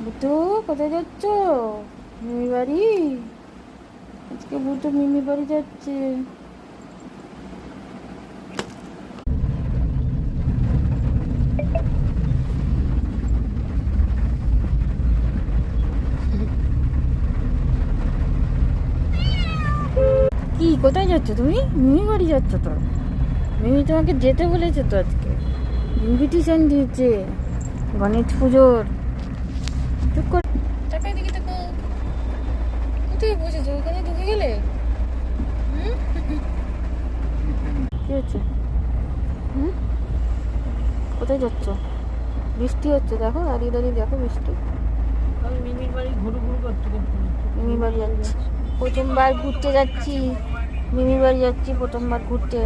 বুটু কোথায় যাচ্ছ? মিমি বাড়ি? আজকে বুটু মিমি বাড়ি যাচ্ছে। কি কোথায় যাচ্ছ তুমি? মিমি বাড়ি যাচ্ছ তো? মিমি তোমাকে যেতে বলেছে তো আজকে, ইনভিটেশন দিয়েছে গণেশ পুজোর। চুপ কর, তাকাই দিকে তাকো। কোথায় বসেছো? ওখানে ঢুকে গেলে? কি হচ্ছে? হুম, কোথায় যাচ্ছ? বৃষ্টি হচ্ছে, দেখো দাঁড়িয়ে দাঁড়িয়ে দেখো বৃষ্টি। আমি মিমির বাড়ি ঘুরু ঘুরু করতে করতে মিমি বাড়ি যাচ্ছি, প্রথমবার ঘুরতে যাচ্ছি। মিমি বাড়ি যাচ্ছি প্রথমবার ঘুরতে।